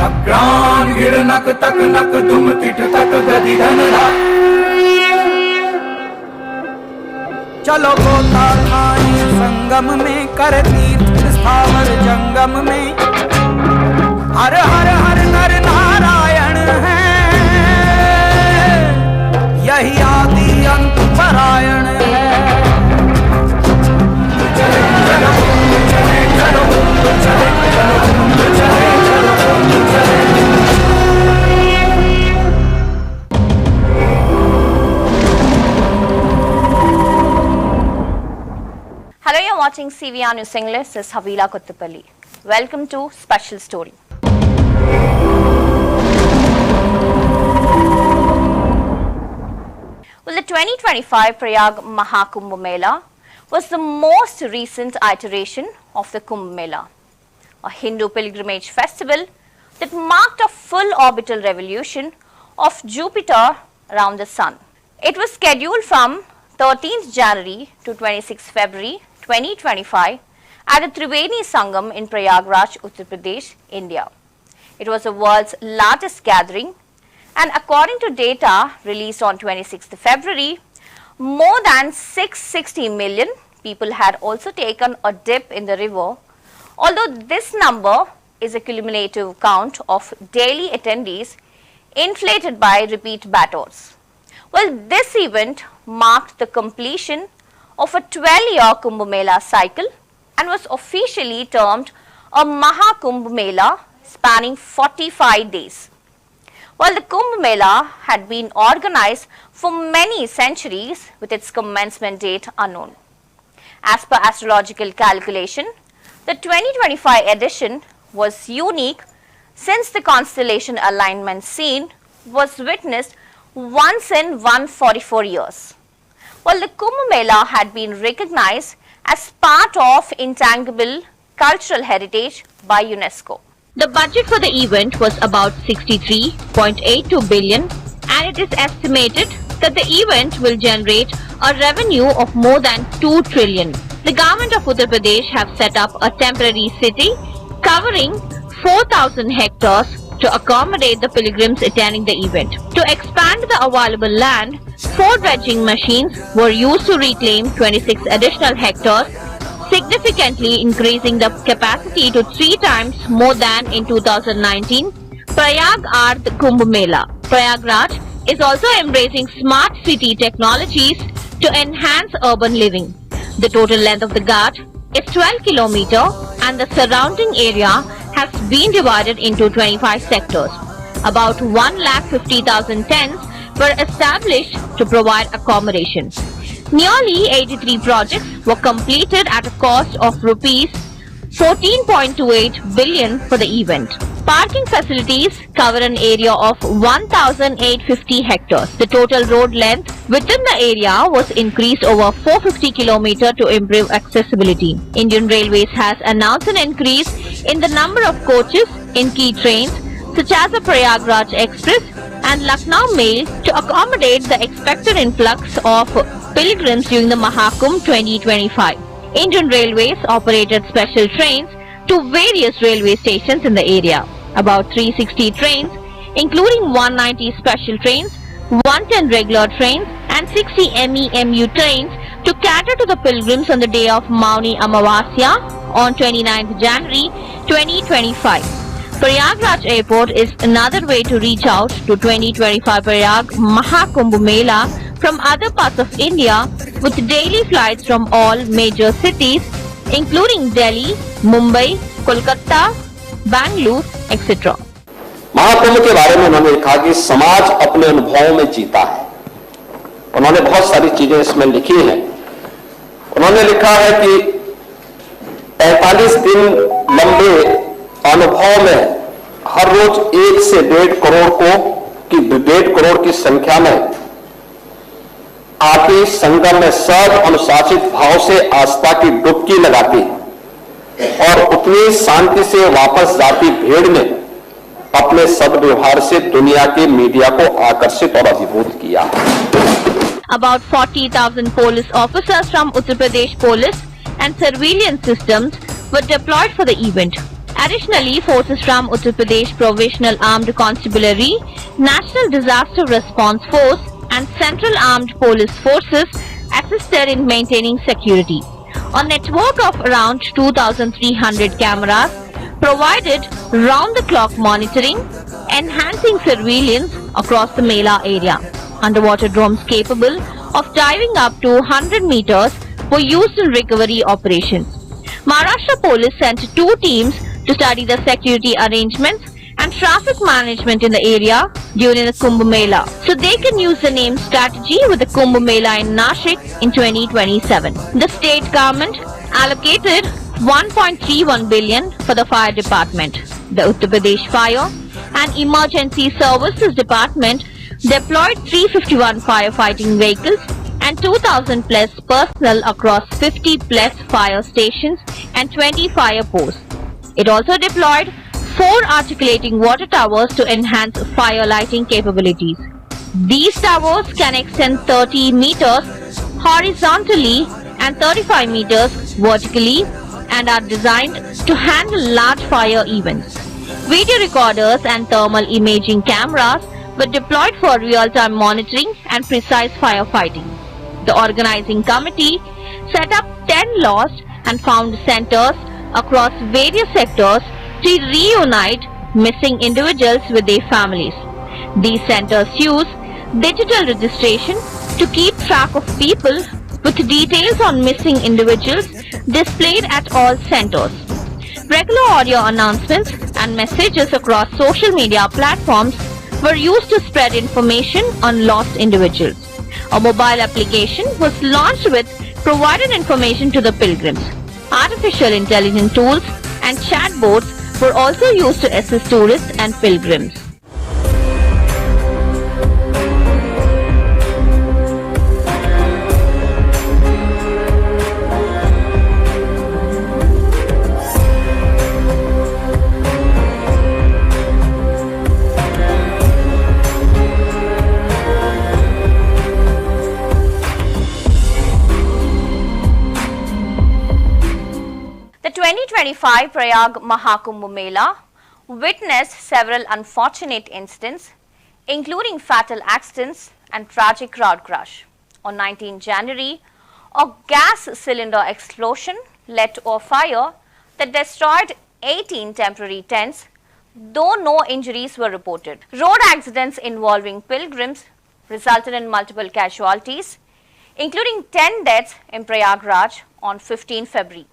अग्रान गिरनक तक नक तुम तिट तक गति धनरा चलो गोता खाए संगम में कर तीर्थ स्थावर जंगम में हर हर हर नर नारायण है यही आदि अंत परायण है चले चलो चले चलो चले चलो चले चलो चले Hello, you're watching CVR News English. This is Havila Kottapalli. Welcome to Special Story. Well, the 2025 Prayag Maha Kumbh Mela was the most recent iteration of the Kumbh Mela, a Hindu pilgrimage festival that marked a full orbital revolution of Jupiter around the Sun. It was scheduled from 13th January to 26th February 2025 at the Triveni Sangam in Prayagraj, Uttar Pradesh, India. It was the world's largest gathering, and according to data released on 26th February, more than 660 million people had also taken a dip in the river, although this number is a cumulative count of daily attendees inflated by repeat batters. Well, this event marked the completion of a 12-year Kumbh Mela cycle and was officially termed a Maha Kumbh Mela spanning 45 days. While the Kumbh Mela had been organized for many centuries with its commencement date unknown. As per astrological calculation, the 2025 edition was unique since the constellation alignment seen was witnessed once in 144 years. While the Kumbh Mela had been recognized as part of intangible cultural heritage by UNESCO. The budget for the event was about 63.82 billion, and it is estimated that the event will generate a revenue of more than 2 trillion. The government of Uttar Pradesh have set up a temporary city covering 4,000 hectares to accommodate the pilgrims attending the event. To expand the available land, 4 dredging machines were used to reclaim 26 additional hectares, significantly increasing the capacity to 3 times more than in 2019 Prayag Ardh Kumbh Mela. Prayagraj is also embracing smart city technologies to enhance urban living. The total length of the ghat is 12 km and the surrounding area has been divided into 25 sectors. About 1,50,000 tents were established to provide accommodation. Nearly 83 projects were completed at a cost of rupees 14.28 billion for the event. Parking facilities cover an area of 1,850 hectares. The total road length within the area was increased over 450 km to improve accessibility. Indian Railways has announced an increase in the number of coaches in key trains such as the Prayagraj Express and Lucknow Mail to accommodate the expected influx of pilgrims during the Maha Kumbh 2025. Indian Railways operated special trains to various railway stations in the area. About 360 trains, including 190 special trains, 110 regular trains and 60 MEMU trains to cater to the pilgrims on the day of Mauni Amavasya on 29th January 2025. Prayagraj Airport is another way to reach out to 2025 Prayag Maha Kumbh Mela from other parts of India with daily flights from all major cities including Delhi, Mumbai, Kolkata, Bangalore, etc. Mahakumbh के बारे में उन्होंने लिखा कि समाज अपने अनुभवों में जीता है। उन्होंने बहुत सारी चीजें इसमें लिखी हैं। उन्होंने लिखा है कि 45 दिन लंबे अनुभव में हर रोज 1 से 1.5 करोड़ की संख्या में आके संगम में सब अनुशासित भाव से आस्था की डुबकी लगाती और उतनी शांति से वापस जाती भीड़ ने अपने सद्व्यवहार से दुनिया के मीडिया को आकर्षित और अभिभूत किया। About 40,000 police officers from Uttar Pradesh police and surveillance systems were deployed for the event. Additionally, forces from Uttar Pradesh Provisional Armed Constabulary, National Disaster Response Force and Central Armed Police Forces assisted in maintaining security. A network of around 2,300 cameras provided round-the-clock monitoring, enhancing surveillance across the Mela area. Underwater drones capable of diving up to 100 meters were used in recovery operations. Maharashtra Police sent 2 teams to study the security arrangements and traffic management in the area during the Kumbh Mela, so they can use the name strategy with the Kumbh Mela in Nashik in 2027. The state government allocated 1.31 billion for the fire department. The Uttar Pradesh Fire and Emergency Services Department deployed 351 firefighting vehicles and 2,000 plus personnel across 50 plus fire stations and 20 fire posts. It also deployed 4 articulating water towers to enhance fire lighting capabilities. These towers can extend 30 meters horizontally and 35 meters vertically and are designed to handle large fire events. Video recorders and thermal imaging cameras were deployed for real-time monitoring and precise firefighting. The organizing committee set up 10 lost and found centers across various sectors to reunite missing individuals with their families. These centers use digital registration to keep track of people with details on missing individuals displayed at all centers. Regular audio announcements and messages across social media platforms were used to spread information on lost individuals. A mobile application was launched with provided information to the pilgrims. Artificial intelligence tools and chatbots were also used to assist tourists and pilgrims. The 2025 Prayag Maha Kumbh Mela witnessed several unfortunate incidents, including fatal accidents and tragic crowd crush. On 19 January, a gas cylinder explosion led to a fire that destroyed 18 temporary tents, though no injuries were reported. Road accidents involving pilgrims resulted in multiple casualties, including 10 deaths in Prayagraj on 15 February.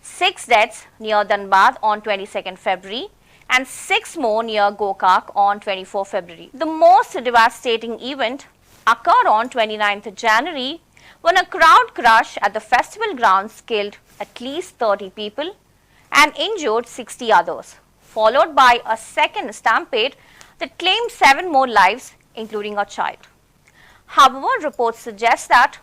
6 deaths near Dhanbad on 22nd February and 6 more near Gokak on 24 February. The most devastating event occurred on 29th January when a crowd crush at the festival grounds killed at least 30 people and injured 60 others, followed by a second stampede that claimed 7 more lives, including a child. However, reports suggest that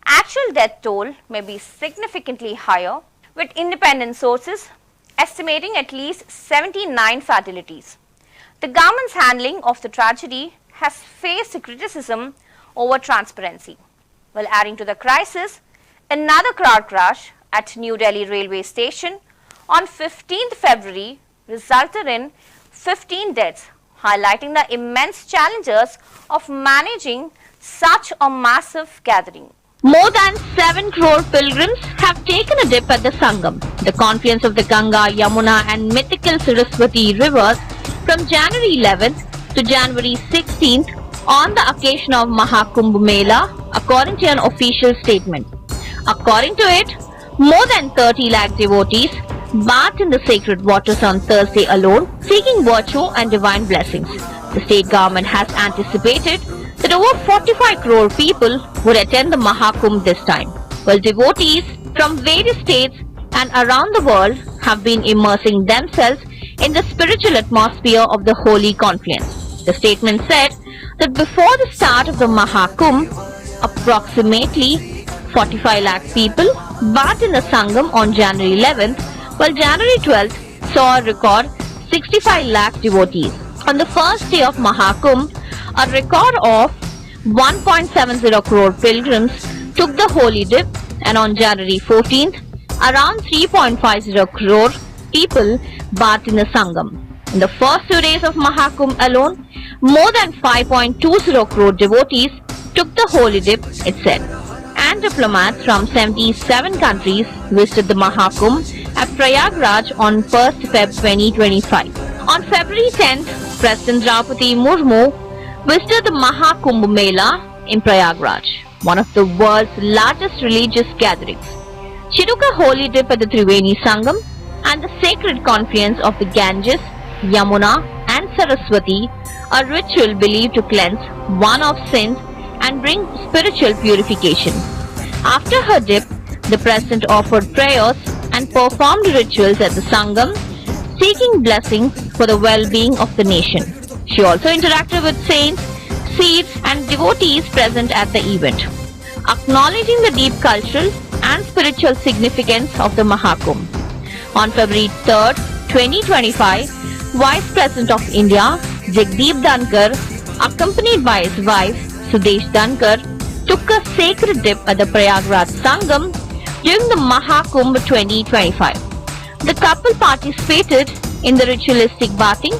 actual death toll may be significantly higher, with independent sources estimating at least 79 fatalities. The government's handling of the tragedy has faced criticism over transparency. While adding to the crisis, another crowd crush at New Delhi railway station on 15th February resulted in 15 deaths, highlighting the immense challenges of managing such a massive gathering. More than 7 crore pilgrims have taken a dip at the Sangam, the confluence of the Ganga, Yamuna and mythical Saraswati rivers, from January 11th to January 16th on the occasion of Maha Kumbh Mela, according to an official statement. According to it, more than 30 lakh devotees bathed in the sacred waters on Thursday alone, seeking virtue and divine blessings. The state government has anticipated that over 45 crore people would attend the Maha Kumbh this time, while devotees from various states and around the world have been immersing themselves in the spiritual atmosphere of the holy confluence. The statement said that before the start of the Maha Kumbh, approximately 45 lakh people bathed in the Sangam on January 11th, while January 12th saw a record 65 lakh devotees. On the first day of Maha Kumbh, a record of 1.70 crore pilgrims took the holy dip, and on January 14th, around 3.50 crore people bathed in the Sangam. In the first 2 days of Maha Kumbh alone, more than 5.20 crore devotees took the holy dip, it said. And diplomats from 77 countries visited the Maha Kumbh at Prayagraj on 1st Feb 2025. On February 10th, President Draupadi Murmu visited the Maha Kumbh Mela in Prayagraj, one of the world's largest religious gatherings. She took a holy dip at the Triveni Sangam and the sacred confluence of the Ganges, Yamuna and Saraswati, a ritual believed to cleanse one of sins and bring spiritual purification. After her dip, the President offered prayers and performed rituals at the Sangam, seeking blessings for the well-being of the nation. She also interacted with saints, seers and devotees present at the event, acknowledging the deep cultural and spiritual significance of the Maha Kumbh. On February 3rd, 2025, Vice President of India, Jagdeep Dhankar, accompanied by his wife, Sudesh Dhankar, took a sacred dip at the Prayagraj Sangam during the Maha Kumbh 2025. The couple participated in the ritualistic bathing,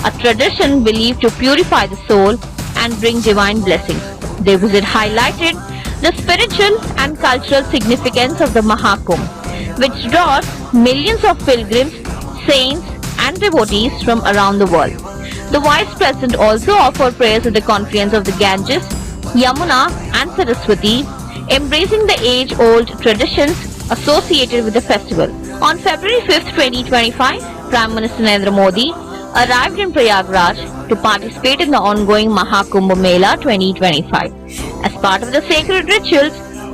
a tradition believed to purify the soul and bring divine blessings. Their visit highlighted the spiritual and cultural significance of the Maha Kumbh, which draws millions of pilgrims, saints and devotees from around the world. The Vice President also offered prayers at the confluence of the Ganges, Yamuna and Saraswati, embracing the age-old traditions associated with the festival. On February 5th, 2025, Prime Minister Narendra Modi arrived in Prayagraj to participate in the ongoing Maha Kumbh Mela 2025. As part of the sacred rituals,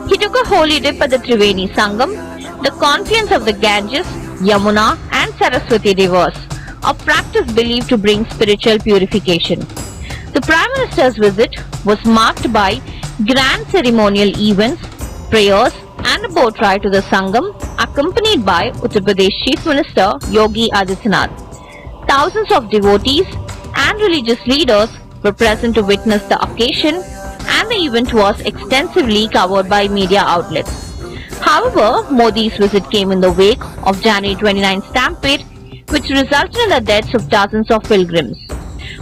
he took a holy dip at the Triveni Sangam, the confluence of the Ganges, Yamuna and Saraswati rivers, a practice believed to bring spiritual purification. The Prime Minister's visit was marked by grand ceremonial events, prayers and a boat ride to the Sangam, accompanied by Uttar Pradesh Chief Minister Yogi Adityanath. Thousands of devotees and religious leaders were present to witness the occasion, and the event was extensively covered by media outlets. However, Modi's visit came in the wake of January 29 stampede, which resulted in the deaths of dozens of pilgrims.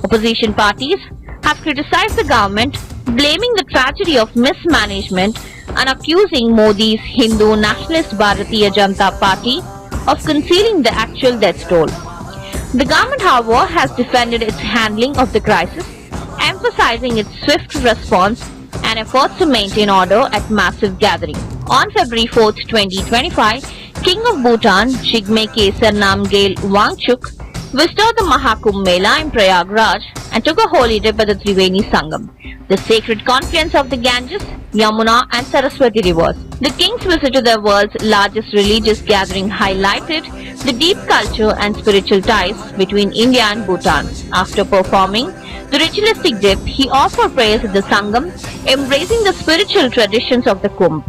Opposition parties have criticized the government, blaming the tragedy of mismanagement and accusing Modi's Hindu nationalist Bharatiya Janata Party of concealing the actual death toll. The government, however, has defended its handling of the crisis, emphasizing its swift response and efforts to maintain order at massive gatherings. On February 4th, 2025, King of Bhutan, Jigme Khesar Namgyel Wangchuk, visited the Maha Kumbh Mela in Prayagraj and took a holy dip at the Triveni Sangam, the sacred confluence of the Ganges, Yamuna and Saraswati rivers. The king's visit to the world's largest religious gathering highlighted the deep culture and spiritual ties between India and Bhutan. After performing the ritualistic dip, he offered prayers at the Sangam, embracing the spiritual traditions of the Kumbh.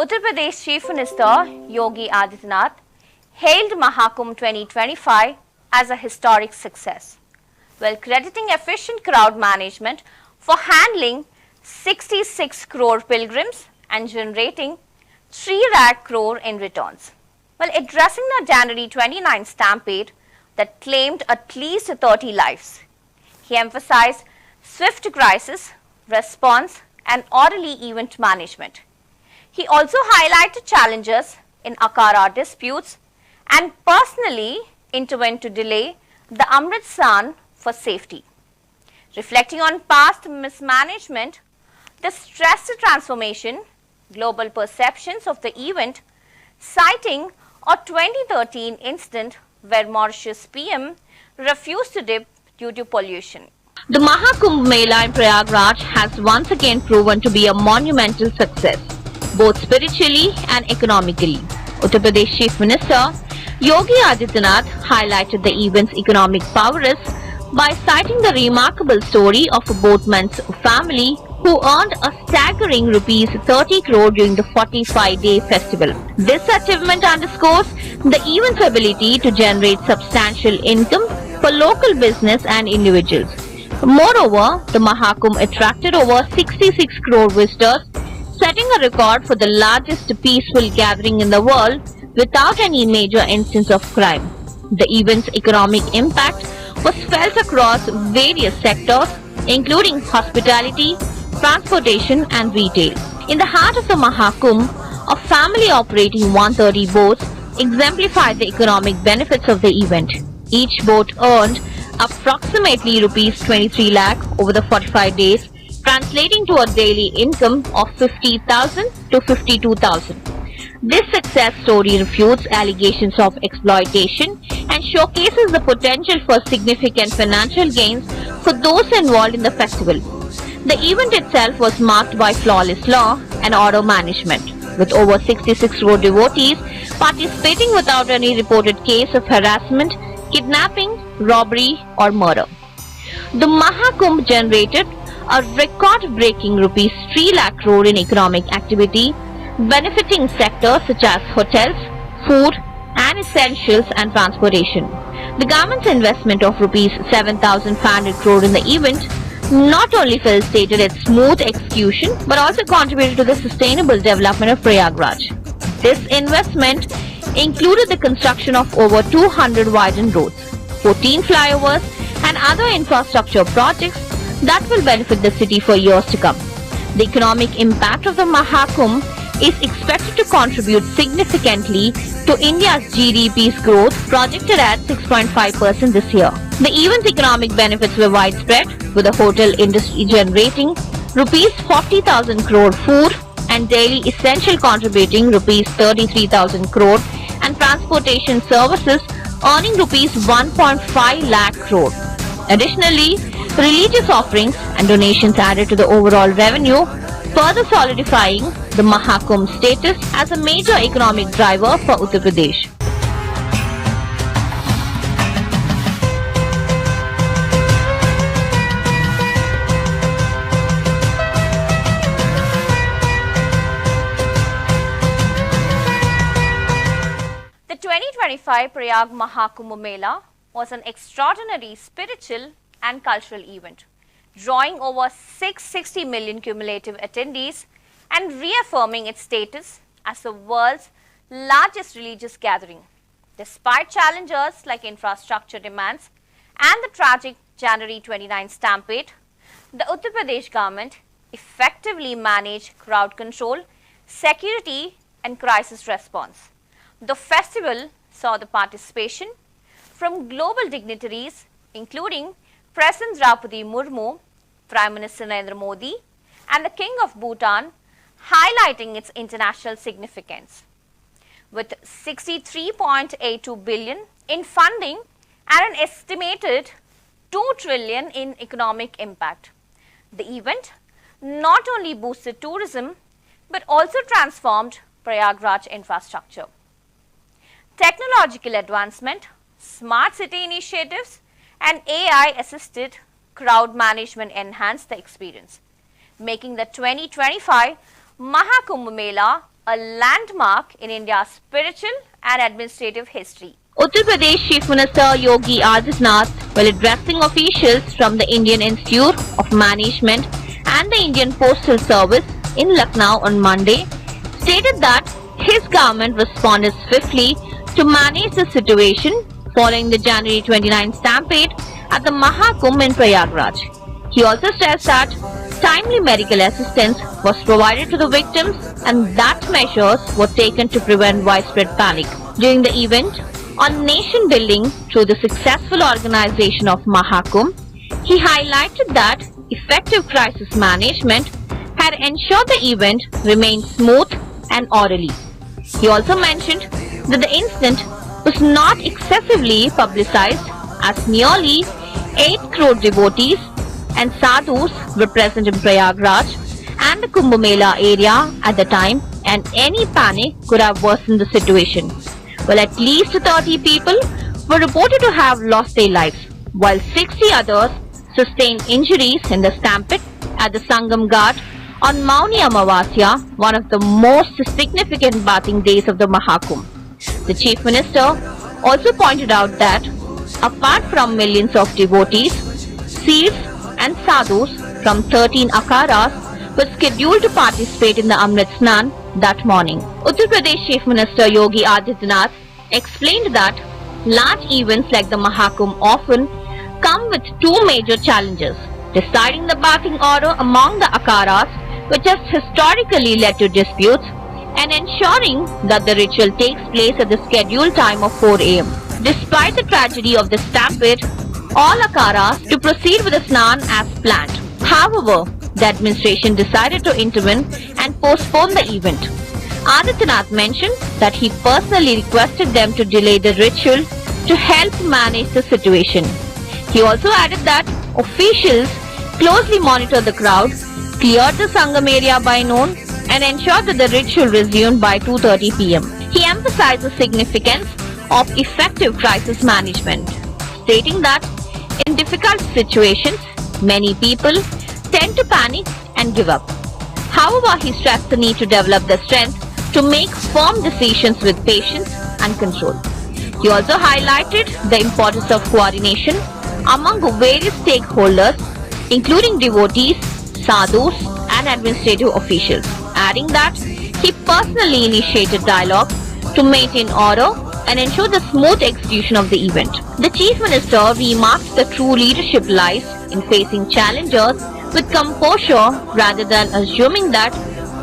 Uttar Pradesh Chief Minister Yogi Adityanath hailed Maha Kumbh 2025 as a historic success, while crediting efficient crowd management for handling 66 crore pilgrims and generating 3 lakh crore in returns. While addressing the January 29 stampede that claimed at least 30 lives, he emphasized swift crisis response and orderly event management. He also highlighted challenges in Akhada disputes and personally intervened to delay the Amrit San for safety. Reflecting on past mismanagement, the stressed transformation, global perceptions of the event, citing a 2013 incident where Mauritius PM refused to dip due to pollution. The Maha Kumbh Mela in Prayagraj has once again proven to be a monumental success, both spiritually and economically. Uttar Pradesh Chief Minister Yogi Adityanath highlighted the event's economic prowess by citing the remarkable story of a boatman's family who earned a staggering rupees 30 crore during the 45-day festival. This achievement underscores the event's ability to generate substantial income for local business and individuals. Moreover, the Maha Kumbh attracted over 66 crore visitors, setting a record for the largest peaceful gathering in the world without any major instance of crime. The event's economic impact was felt across various sectors, including hospitality, transportation and retail. In the heart of the Maha Kumbh, a family operating 130 boats exemplified the economic benefits of the event. Each boat earned approximately rupees 23 lakh over the 45 days, translating to a daily income of 50,000 to 52,000. This success story refutes allegations of exploitation and showcases the potential for significant financial gains for those involved in the festival. The event itself was marked by flawless law and order management, with over 66 crore devotees participating without any reported case of harassment, kidnapping, robbery or murder. The Maha Kumbh generated a record-breaking rupees 3 lakh crore in economic activity, benefiting sectors such as hotels, food and essentials and transportation. The government's investment of rupees 7,500 crore in the event not only facilitated its smooth execution but also contributed to the sustainable development of Prayagraj. This investment included the construction of over 200 widened roads, 14 flyovers and other infrastructure projects that will benefit the city for years to come. The economic impact of the Maha Kumbh is expected to contribute significantly to India's GDP's growth, projected at 6.5% this year. The event's economic benefits were widespread, with the hotel industry generating rupees 40,000 crore food and daily essential contributing rupees 33,000 crore and transportation services earning rupees 1.5 lakh crore. Additionally, religious offerings and donations added to the overall revenue, further solidifying the Maha Kumbh status as a major economic driver for Uttar Pradesh. The 2025 Prayag Maha Kumbh Mela was an extraordinary spiritual and cultural event, drawing over 660 million cumulative attendees and reaffirming its status as the world's largest religious gathering. Despite challenges like infrastructure demands and the tragic January 29 stampede, the Uttar Pradesh government effectively managed crowd control, security and crisis response. The festival saw the participation from global dignitaries including President Draupadi Murmu, Prime Minister Narendra Modi and the King of Bhutan, highlighting its international significance. With 63.82 billion in funding and an estimated 2 trillion in economic impact, the event not only boosted tourism but also transformed Prayagraj infrastructure. Technological advancement, smart city initiatives and AI-assisted crowd management enhanced the experience, making the 2025 Maha Kumbh Mela a landmark in India's spiritual and administrative history. Uttar Pradesh Chief Minister Yogi Adityanath, while addressing officials from the Indian Institute of Management and the Indian Postal Service in Lucknow on Monday, stated that his government responded swiftly to manage the situation following the January 29 stampede at the Maha Kumbh in Prayagraj. He also stressed that timely medical assistance was provided to the victims and that measures were taken to prevent widespread panic. During the event on nation building through the successful organization of Maha Kumbh, he highlighted that effective crisis management had ensured the event remained smooth and orderly. He also mentioned that the incident was not excessively publicized as nearly 8 crore devotees and sadhus were present in Prayagraj and the Kumbh Mela area at the time, and any panic could have worsened the situation. Well, at least 30 people were reported to have lost their lives, while 60 others sustained injuries in the stampede at the Sangam Ghat on Mauni Amavasya, one of the most significant bathing days of the Maha Kumbh. The Chief Minister also pointed out that apart from millions of devotees, Sikhs and sadhus from 13 akharas were scheduled to participate in the Amrit Snan that morning. Uttar Pradesh Chief Minister Yogi Adityanath explained that large events like the Maha Kumbh often come with two major challenges: deciding the bathing order among the akharas, which has historically led to disputes, and ensuring that the ritual takes place at the scheduled time of 4 a.m. Despite the tragedy of the stampede, all akharas to proceed with the Snan as planned. However, the administration decided to intervene and postpone the event. Adityanath mentioned that he personally requested them to delay the ritual to help manage the situation. He also added that officials closely monitored the crowd, cleared the Sangam area by noon, and ensured that the ritual resumed by 2:30 p.m. He emphasized the significance of effective crisis management, stating that in difficult situations, many people tend to panic and give up. However, he stressed the need to develop the strength to make firm decisions with patience and control. He also highlighted the importance of coordination among various stakeholders, including devotees, sadhus, and administrative officials, adding that he personally initiated dialogue to maintain order and ensure the smooth execution of the event. The Chief Minister remarked that true leadership lies in facing challenges with composure rather than assuming that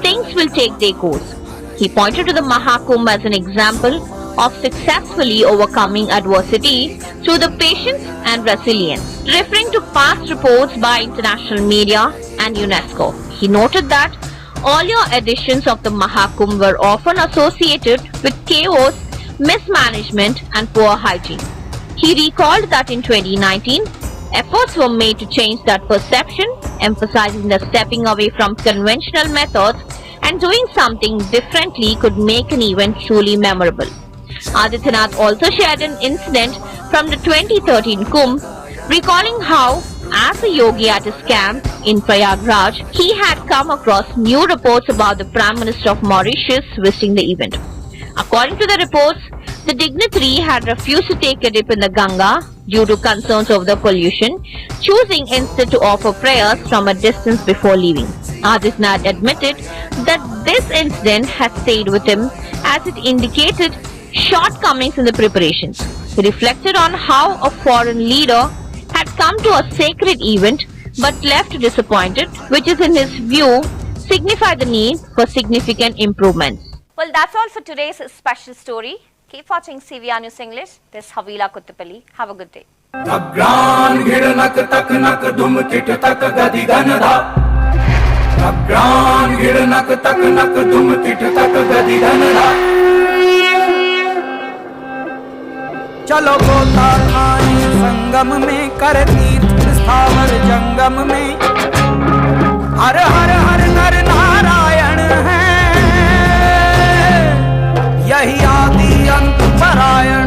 things will take their course. He pointed to the Maha Kumbh as an example of successfully overcoming adversity through the patience and resilience. Referring to past reports by international media and UNESCO, he noted that earlier editions of the Maha Kumbh were often associated with chaos, mismanagement, and poor hygiene. He recalled that in 2019, efforts were made to change that perception, emphasizing that stepping away from conventional methods and doing something differently could make an event truly memorable. Adityanath also shared an incident from the 2013 Kumbh, recalling how, as a yogi at his camp in Prayagraj, he had come across new reports about the Prime Minister of Mauritius visiting the event. According to the reports, the dignitary had refused to take a dip in the Ganga due to concerns over the pollution, choosing instead to offer prayers from a distance before leaving. Adityanath admitted that this incident had stayed with him as it indicated shortcomings in the preparations. He reflected on how a foreign leader had come to a sacred event but left disappointed, which is in his view signified the need for significant improvements. Well, that's all for today's special story. Keep watching CVR News English. This is Havila Kuttapalli. Have a good day. अग्रान घिड़नक तकनक धुम kit तक गदि गनधा अग्रान घिड़नक तकनक धुम kit तक गदि गनधा चलो गोता खानी संगम में कर तीर्थ स्थावर जंगम में हर हर हर नर नारायण है यही आदि अंत परायण